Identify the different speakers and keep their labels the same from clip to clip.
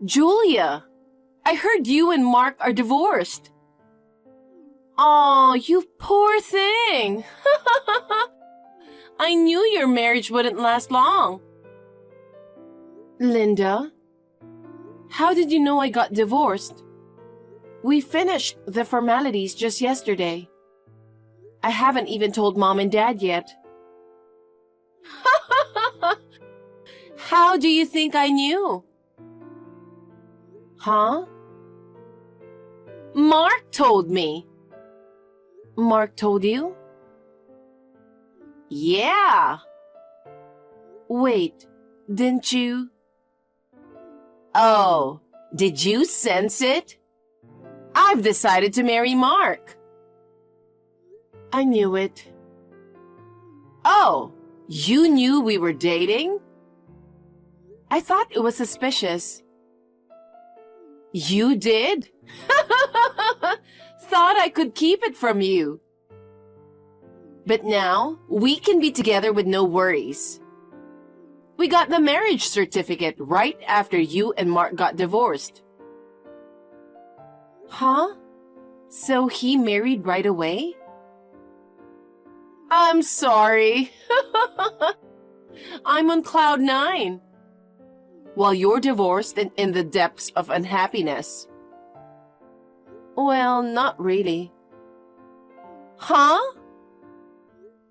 Speaker 1: Julia, I heard you and Mark are divorced. Oh, you poor thing. I knew your marriage wouldn't last long. Linda, how did you know I got divorced? We finished the formalities just yesterday. I haven't even told Mom and Dad yet. How do you think I knew? Huh? Mark told me. Mark told you? Yeah. Wait, didn't you? Oh, did you sense it? I've decided to marry Mark. I knew it. Oh, you knew we were dating? I thought it was suspicious. You did? Thought I could keep it from you. But now, we can be together with no worries. We got the marriage certificate right after you and Mark got divorced. Huh? So he married right away? I'm sorry. I'm on cloud 9. While you're divorced and in the depths of unhappiness. Well, not really. Huh?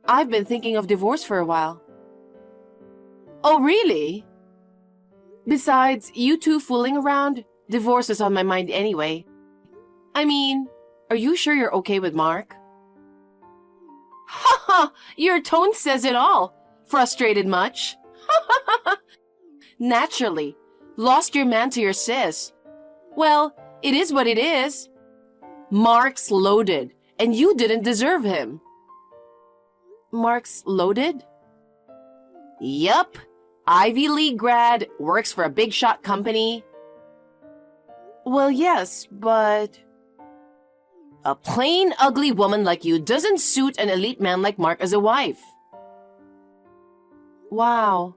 Speaker 1: I've been thinking of divorce for a while. Oh, really? Besides, you two fooling around, divorce is on my mind anyway. I mean, are you sure you're okay with Mark? Ha ha! Your tone says it all. Frustrated much? Naturally. Lost your man to your sis. Well, it is what it is. Mark's loaded, and you didn't deserve him. Mark's loaded? Yup. Ivy League grad, works for a big shot company. Well, yes, but... A plain, ugly woman like you doesn't suit an elite man like Mark as a wife. Wow.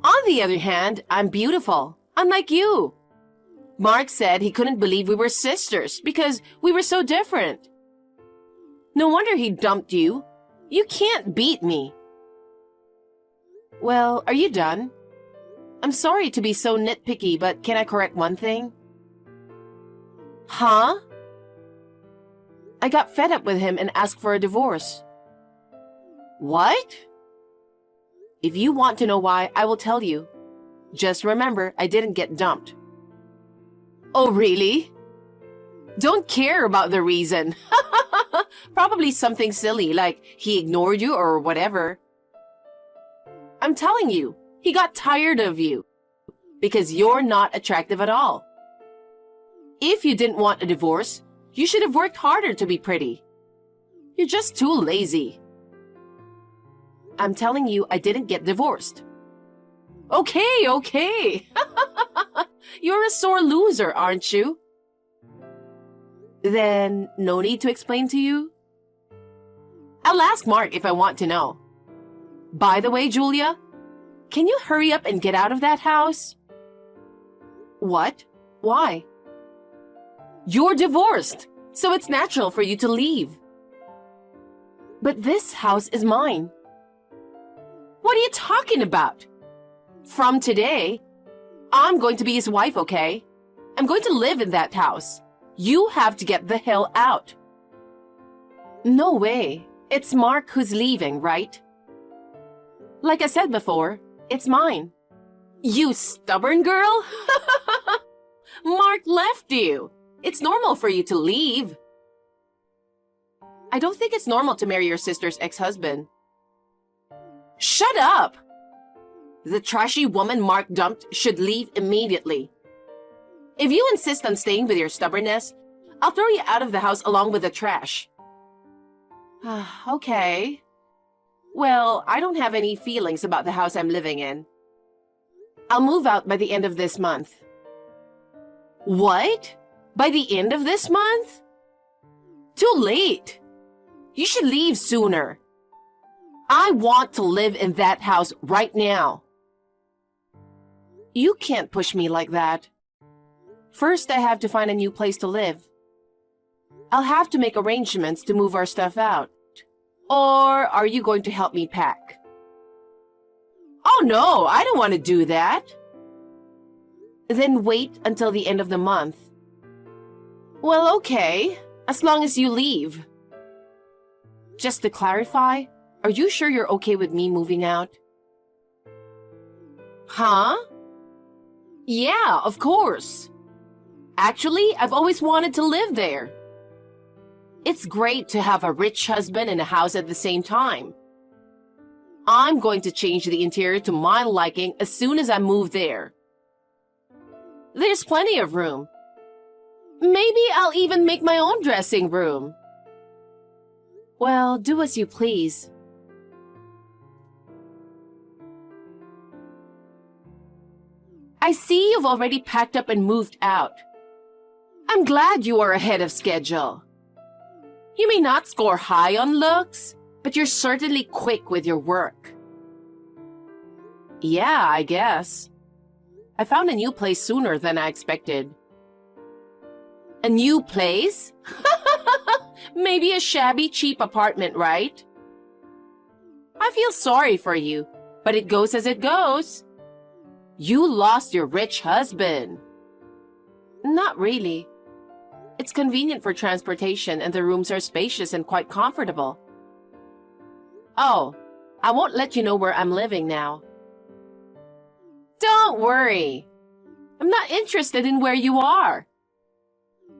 Speaker 1: On the other hand, I'm beautiful, unlike you. Mark said he couldn't believe we were sisters because we were so different. No wonder he dumped you. You can't beat me. Well, are you done? I'm sorry to be so nitpicky, but can I correct one thing? Huh? I got fed up with him and asked for a divorce. What? If you want to know why, I will tell you. Just remember, I didn't get dumped. Oh, really? Don't care about the reason. Probably something silly, like he ignored you or whatever. I'm telling you, he got tired of you. Because you're not attractive at all. If you didn't want a divorce, you should have worked harder to be pretty. You're just too lazy. I'm telling you, I didn't get divorced. Okay. You're a sore loser, aren't you? Then, no need to explain to you? I'll ask Mark if I want to know. By the way, Julia, can you hurry up and get out of that house? What? Why? You're divorced, so it's natural for you to leave. But this house is mine. What are you talking about? From today, I'm going to be his wife, okay? I'm going to live in that house. You have to get the hell out. No way. It's Mark who's leaving, right? Like I said before, it's mine. You stubborn girl? Mark left you. It's normal for you to leave. I don't think it's normal to marry your sister's ex-husband. Shut up! The trashy woman Mark dumped should leave immediately. If you insist on staying with your stubbornness, I'll throw you out of the house along with the trash. Okay. Well, I don't have any feelings about the house I'm living in. I'll move out by the end of this month. What? By the end of this month? Too late. You should leave sooner. I want to live in that house right now. You can't push me like that. First, I have to find a new place to live. I'll have to make arrangements to move our stuff out. Or are you going to help me pack? Oh no, I don't want to do that. Then wait until the end of the month. Well, okay, as long as you leave. Just to clarify, are you sure you're okay with me moving out? Huh? Yeah, of course. Actually, I've always wanted to live there. It's great to have a rich husband and a house at the same time. I'm going to change the interior to my liking as soon as I move there. There's plenty of room. Maybe I'll even make my own dressing room. Well, do as you please. I see you've already packed up and moved out. I'm glad you are ahead of schedule. You may not score high on looks, but you're certainly quick with your work. Yeah, I guess. I found a new place sooner than I expected. A new place? Maybe a shabby, cheap apartment, right? I feel sorry for you, but it goes as it goes. You lost your rich husband. Not really. It's convenient for transportation and the rooms are spacious and quite comfortable. Oh, I won't let you know where I'm living now. Don't worry. I'm not interested in where you are.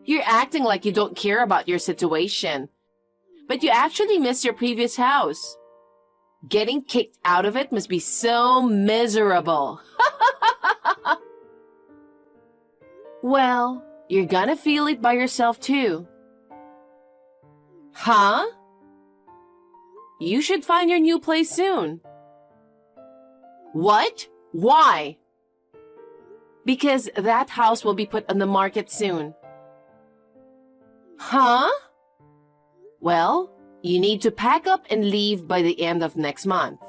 Speaker 1: You're acting like you don't care about your situation, but you actually miss your previous house. Getting kicked out of it must be so miserable. Well, you're gonna feel it by yourself too. Huh? You should find your new place soon. What? Why? Because that house will be put on the market soon. Huh? Well, you need to pack up and leave by the end of next month.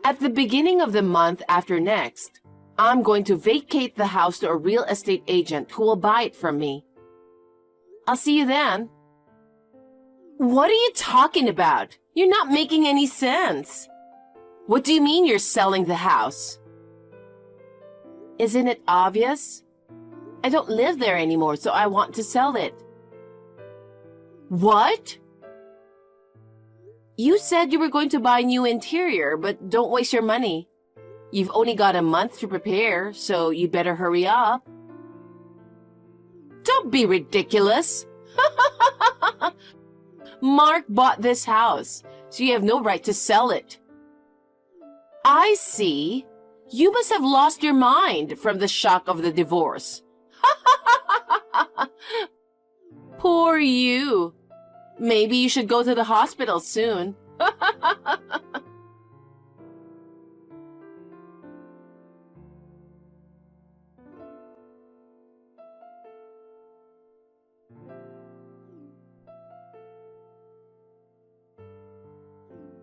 Speaker 1: At the beginning of the month after next, I'm going to vacate the house to a real estate agent who will buy it from me. I'll see you then. What are you talking about? You're not making any sense. What do you mean you're selling the house? Isn't it obvious? I don't live there anymore, so I want to sell it. What? You said you were going to buy a new interior, but don't waste your money. You've only got a month to prepare, so you better hurry up. Don't be ridiculous. Mark bought this house, so you have no right to sell it. I see. You must have lost your mind from the shock of the divorce. Poor you. Maybe you should go to the hospital soon.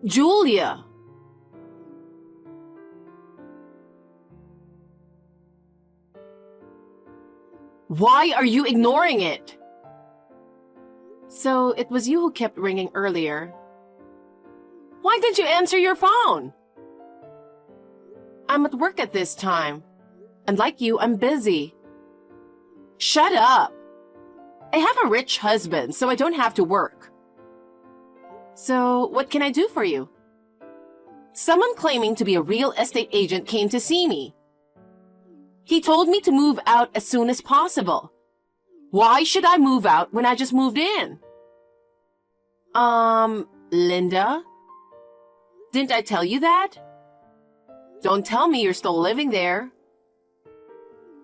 Speaker 1: Julia! Why are you ignoring it? So it was you who kept ringing earlier. Why didn't you answer your phone? I'm at work at this time. And like you, I'm busy. Shut up. I have a rich husband, so I don't have to work. So what can I do for you? Someone claiming to be a real estate agent came to see me. He told me to move out as soon as possible. Why should I move out when I just moved in? Linda? Didn't I tell you that? Don't tell me you're still living there.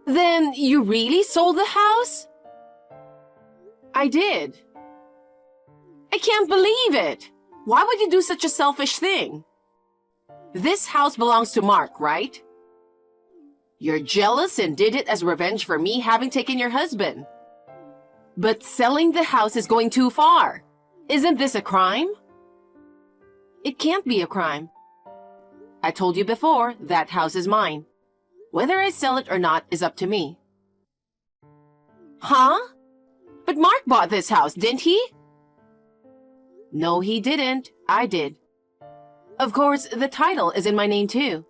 Speaker 1: Then you really sold the house? I did. I can't believe it. Why would you do such a selfish thing? This house belongs to Mark, right? You're jealous and did it as revenge for me having taken your husband. But selling the house is going too far. Isn't this a crime? It can't be a crime. I told you before, that house is mine. Whether I sell it or not is up to me. Huh? But Mark bought this house, didn't he? No, he didn't. I did. Of course, the title is in my name too.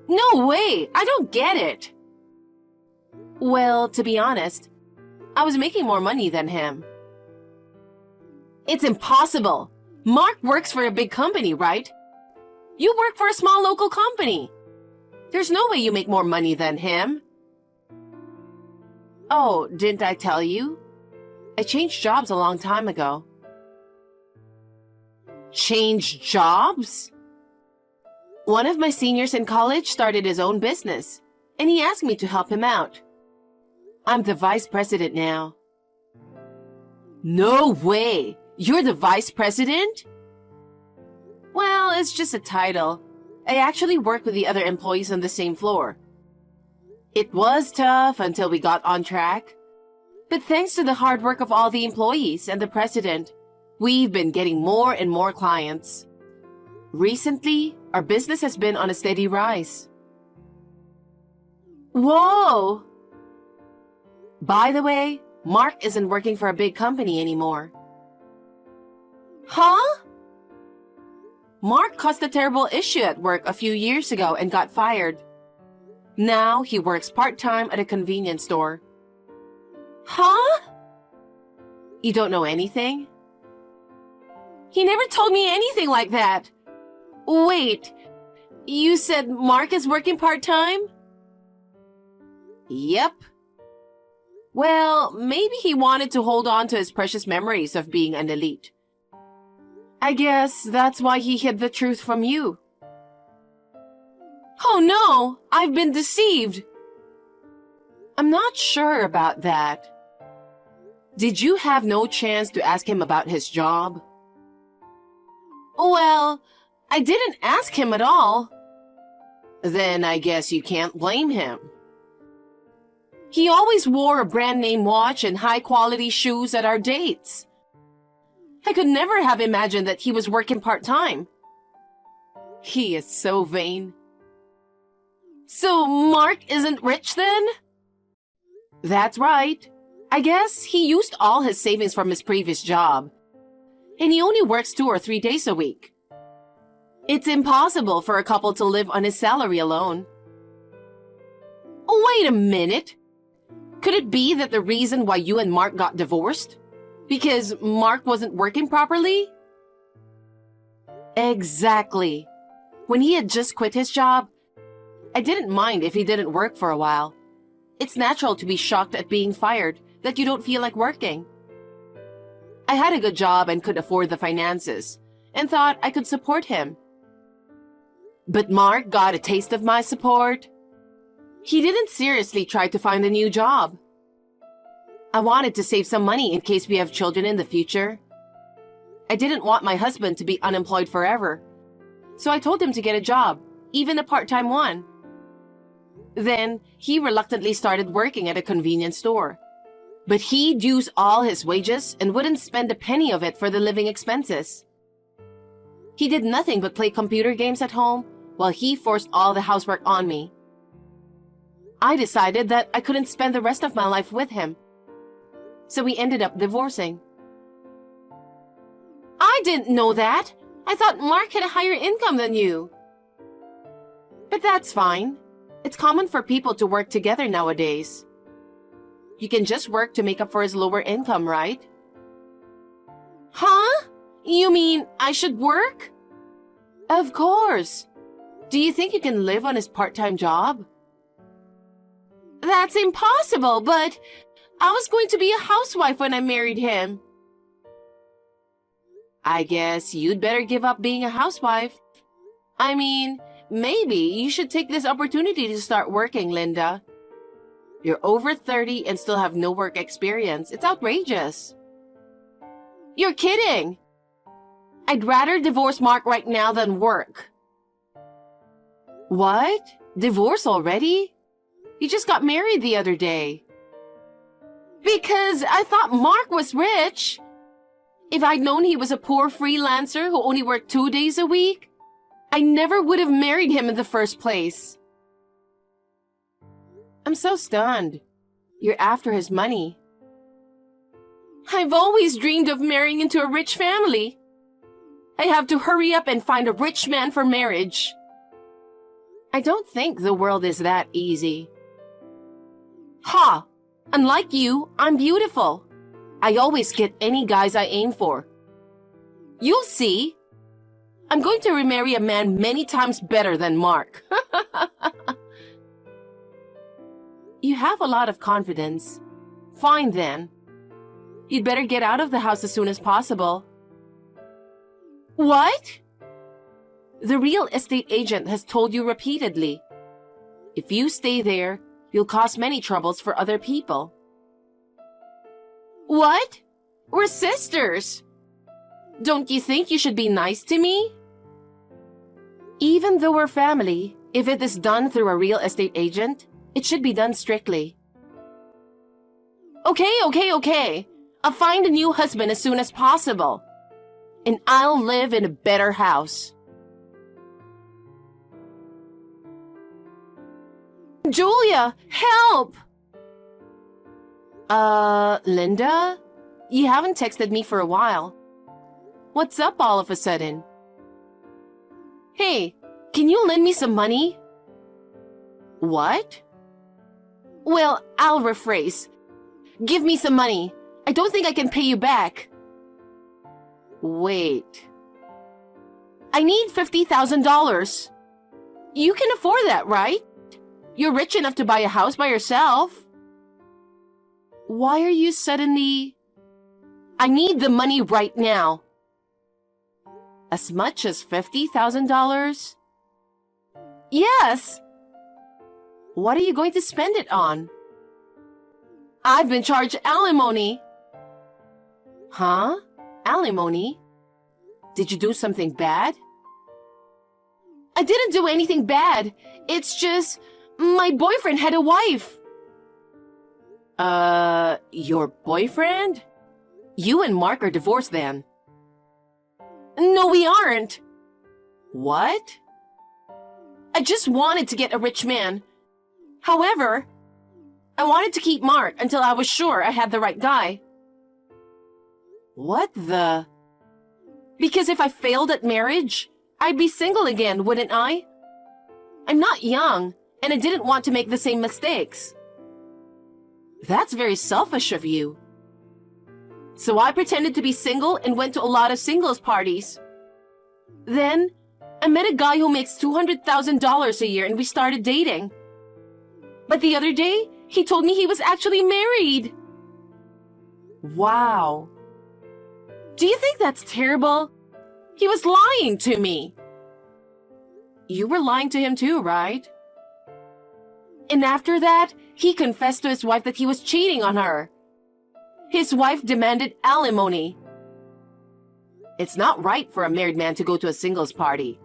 Speaker 1: No way! I don't get it! Well, to be honest, I was making more money than him. It's impossible! Mark works for a big company, right? You work for a small local company. There's no way you make more money than him. Oh, didn't I tell you? I changed jobs a long time ago. Changed jobs? One of my seniors in college started his own business, and he asked me to help him out. I'm the vice president now. No way! You're the vice president? Well, it's just a title. I actually work with the other employees on the same floor. It was tough until we got on track. But thanks to the hard work of all the employees and the president, we've been getting more and more clients. Recently, our business has been on a steady rise. Whoa! By the way, Mark isn't working for a big company anymore. Huh? Mark caused a terrible issue at work a few years ago and got fired. Now he works part-time at a convenience store. Huh? You don't know anything? He never told me anything like that. Wait, you said Mark is working part-time? Yep. Well, maybe he wanted to hold on to his precious memories of being an elite. I guess that's why he hid the truth from you. Oh no, I've been deceived. I'm not sure about that. Did you have no chance to ask him about his job? Well, I didn't ask him at all. Then I guess you can't blame him. He always wore a brand name watch and high-quality shoes at our dates. I could never have imagined that he was working part-time. He is so vain. So Mark isn't rich then? That's right. I guess he used all his savings from his previous job. And he only works 2 or 3 days a week. It's impossible for a couple to live on his salary alone. Oh, wait a minute. Could it be that the reason why you and Mark got divorced? Because Mark wasn't working properly? Exactly. When he had just quit his job, I didn't mind if he didn't work for a while. It's natural to be shocked at being fired, that you don't feel like working. I had a good job and could afford the finances, and thought I could support him. But Mark got a taste of my support. He didn't seriously try to find a new job. I wanted to save some money in case we have children in the future. I didn't want my husband to be unemployed forever, so I told him to get a job, even a part-time one. Then he reluctantly started working at a convenience store. But he'd use all his wages and wouldn't spend a penny of it for the living expenses. He did nothing but play computer games at home while he forced all the housework on me. I decided that I couldn't spend the rest of my life with him. So we ended up divorcing. I didn't know that. I thought Mark had a higher income than you. But that's fine. It's common for people to work together nowadays. You can just work to make up for his lower income, right? Huh? You mean I should work? Of course. Do you think you can live on his part-time job? That's impossible, but I was going to be a housewife when I married him. I guess you'd better give up being a housewife. I mean, maybe you should take this opportunity to start working, Linda. You're over 30 and still have no work experience. It's outrageous. You're kidding! I'd rather divorce Mark right now than work. What? Divorce already? You just got married the other day. Because I thought Mark was rich. If I'd known he was a poor freelancer who only worked 2 days a week, I never would have married him in the first place. so stunned. You're after his money. I've always dreamed of marrying into a rich family. I have to hurry up and find a rich man for marriage. I don't think the world is that easy. Ha! Unlike you, I'm beautiful. I always get any guys I aim for. You'll see. I'm going to remarry a man many times better than Mark. You have a lot of confidence. Fine then. You'd better get out of the house as soon as possible. What? The real estate agent has told you repeatedly. If you stay there, you'll cause many troubles for other people. What? We're sisters. Don't you think you should be nice to me? Even though we're family, if it is done through a real estate agent, it should be done strictly. Okay. I'll find a new husband as soon as possible. And I'll live in a better house. Julia, help! Linda? You haven't texted me for a while. What's up all of a sudden? Hey, can you lend me some money? What? Well, I'll rephrase. Give me some money. I don't think I can pay you back. Wait. I need $50,000. You can afford that, right? You're rich enough to buy a house by yourself. Why are you suddenly... I need the money right now. As much as $50,000? Yes. What are you going to spend it on? I've been charged alimony. Huh? Alimony? Did you do something bad? I didn't do anything bad. It's just my boyfriend had a wife. Your boyfriend? You and Mark are divorced then. No, we aren't. What? I just wanted to get a rich man. However, I wanted to keep Mark until I was sure I had the right guy. What the? Because if I failed at marriage, I'd be single again, wouldn't I? I'm not young, and I didn't want to make the same mistakes. That's very selfish of you. So I pretended to be single and went to a lot of singles parties. Then, I met a guy who makes $200,000 a year and we started dating. But the other day, he told me he was actually married. Wow. Do you think that's terrible? He was lying to me. You were lying to him too, right? And after that, he confessed to his wife that he was cheating on her. His wife demanded alimony. It's not right for a married man to go to a singles party.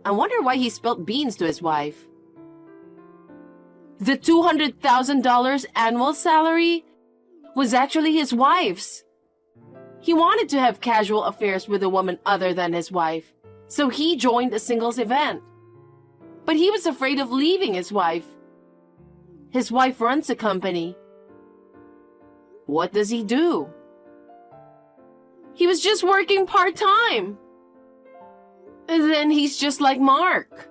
Speaker 1: I wonder why he spilled beans to his wife. The $200,000 annual salary was actually his wife's. He wanted to have casual affairs with a woman other than his wife, so he joined a singles event. But he was afraid of leaving his wife. His wife runs a company. What does he do? He was just working part-time. And then he's just like Mark.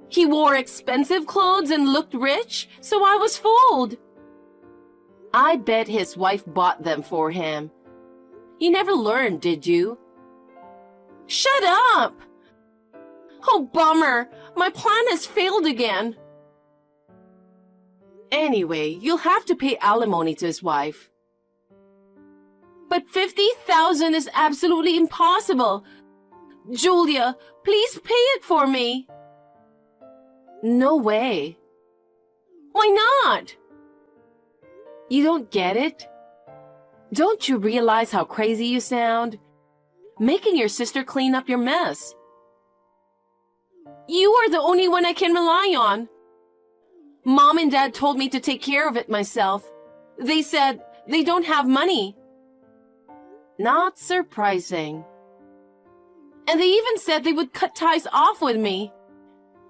Speaker 1: He wore expensive clothes and looked rich, so I was fooled. I bet his wife bought them for him. You never learned, did you? Shut up! Oh, bummer. My plan has failed again. Anyway, you'll have to pay alimony to his wife. But $50,000 is absolutely impossible. Julia, please pay it for me. No way. Why not? You don't get it? Don't you realize how crazy you sound? Making your sister clean up your mess. You are the only one I can rely on. Mom and Dad told me to take care of it myself. They said they don't have money. Not surprising. And they even said they would cut ties off with me.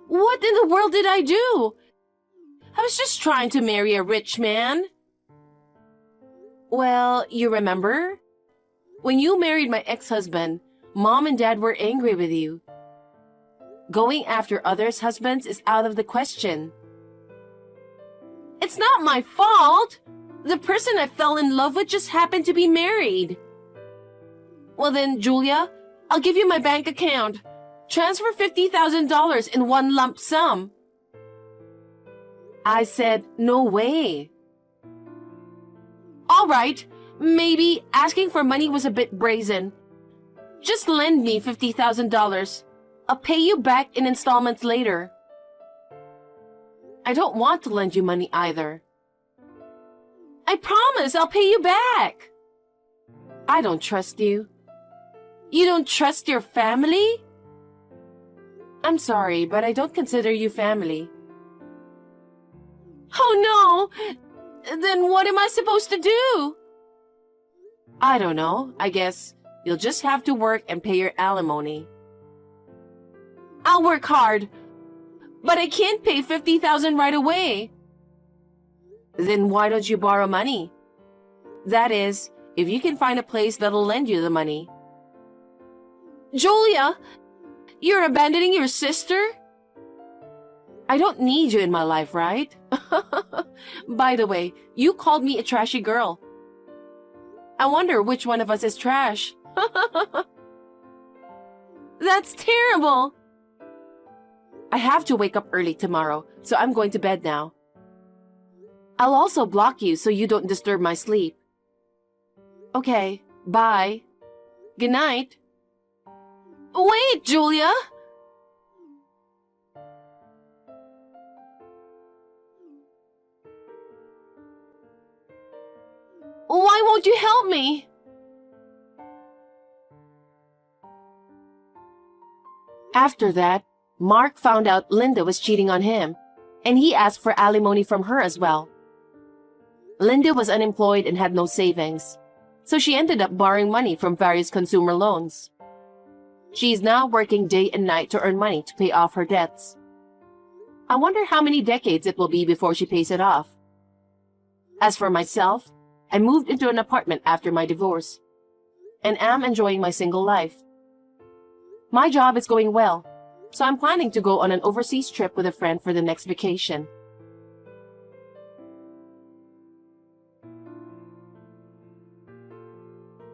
Speaker 1: What in the world did I do? was just trying to marry a rich man. Well, you remember? When you married my ex-husband, Mom and Dad were angry with you. Going after others' husbands is out of the question. It's not my fault. The person I fell in love with just happened to be married. Well then, Julia, I'll give you my bank account. Transfer $50,000 in one lump sum. I said, no way. All right, maybe asking for money was a bit brazen. Just lend me $50,000. I'll pay you back in installments later. I don't want to lend you money either. I promise I'll pay you back. I don't trust you. You don't trust your family? I'm sorry, but I don't consider you family. Oh no! Then what am I supposed to do? I don't know. I guess you'll just have to work and pay your alimony. I'll work hard, but I can't pay $50,000 right away. Then why don't you borrow money? That is, if you can find a place that'll lend you the money. Julia, you're abandoning your sister? I don't need you in my life, right? By the way, you called me a trashy girl. I wonder which one of us is trash. That's terrible. I have to wake up early tomorrow, so I'm going to bed now. I'll also block you so you don't disturb my sleep. Okay, bye. Good night. Wait, Julia! Why won't you help me? After that, Mark found out Linda was cheating on him, and he asked for alimony from her as well. Linda was unemployed and had no savings, so she ended up borrowing money from various consumer loans. She is now working day and night to earn money to pay off her debts. I wonder how many decades it will be before she pays it off. As for myself, I moved into an apartment after my divorce, and am enjoying my single life. My job is going well, so I'm planning to go on an overseas trip with a friend for the next vacation.